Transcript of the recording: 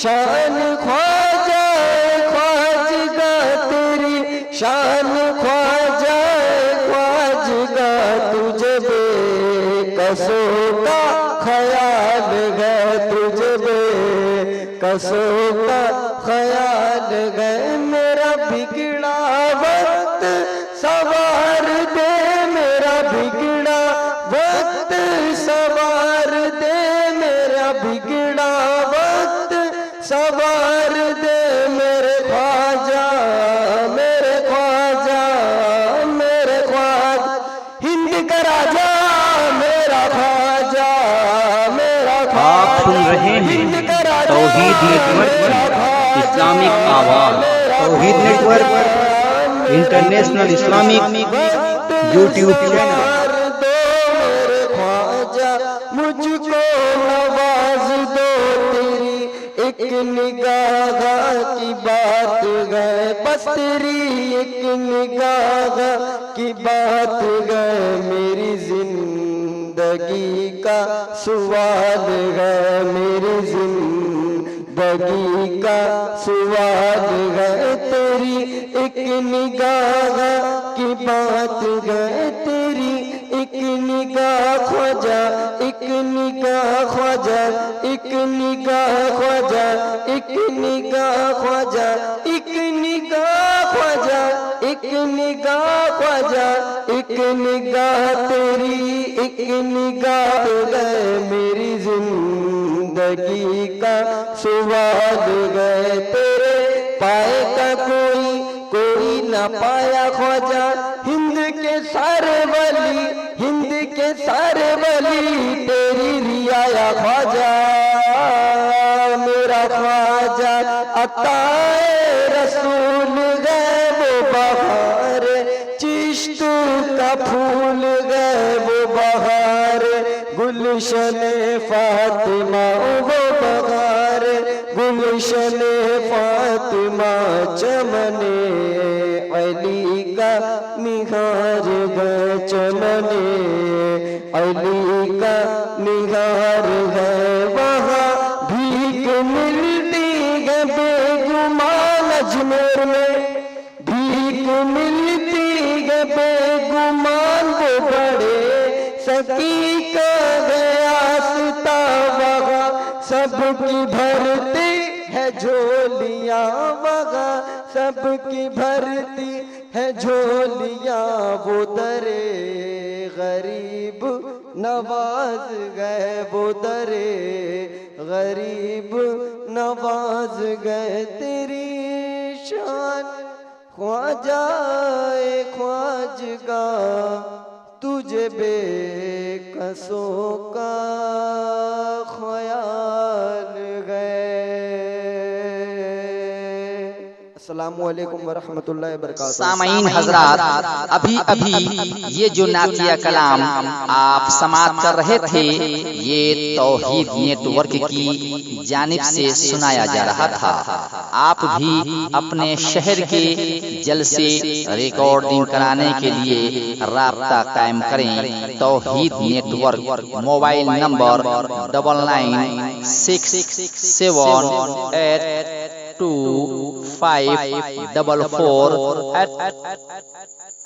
शान ख्वाजा ख्वाजगा तेरी शान ख्वाजा ख्वाजगा तुझे बेकसों का ख्याल है तुझे बेकसों का ख्याल है। मेरा बिगड़ा वक्त सवार दे मेरा बिगड़ा वक्त सवार दे मेरा बिगड़ा वक्त सवार दे मेरे ख्वाजा मेरे ख्वाजा मेरे ख्वाजा हिंद का राजा मेरा ख्वाजा मेरा ख्वाजा। आप सुन रहे हैं तौहीद नेटवर्क की इस्लामिक आवाज़। Tauheed network international Islamic YouTube channel. मुझको नवाज दो तेरी एक निगाह की बात है बस तेरी एक निगाह की बात है मेरी जिंदगी का सवाल है मेरी जिंदगी का सवाल है तेरी एक निगाह की बात है तेरी एक निगाह ख्वाजा एक निगाह ख्वाजा एक निगाह ख्वाजा एक निगाह ख्वाजा एक निगाह ख्वाजा एक निगाह ख्वाजा एक निगाह तेरी एक निगाह है मेरी जिंदगी का सवाल है तेरे पाए का कोई ना पाया ख्वाजा हिंद के सारे वली हिंद के सारे वली तेरी रियाया ख्वाजा मेरा ख्वाजा अताए रसूल गए वो बहार चिश्त का फूल गए वो बहार गुलशन फातिमा वो बहार गुलशन फातिमा चमने अली का निहार है चमने अली का निहार है वहाँ भीख मिलती है बेगुमान अजमेर में भीख मिलती है बेगुमान वो बड़े सकी का गयासता वहाँ सबकी भरती है झोलियाँ वहाँ सबकी भरती है झोलियाँ वो दरे गरीब नवाज गए वो दरे गरीब नवाज गए तेरी शान ख्वाजा ख्वाजगा तुझे बेकसों का ख्याल है। अस्सलामुअलैकुम वरहमतुल्लाहि वबरकातुहू। सामईन हजरात, अभी अभी ये जो नातिया कलाम आप समाअत कर रहे थे ये तौहीद नेटवर्क की जानिब से सुनाया जा रहा था। आप भी अपने शहर के जलसे रिकॉर्डिंग कराने के लिए राब्ता कायम करें। तौहीद नेटवर्क मोबाइल नंबर 9967844544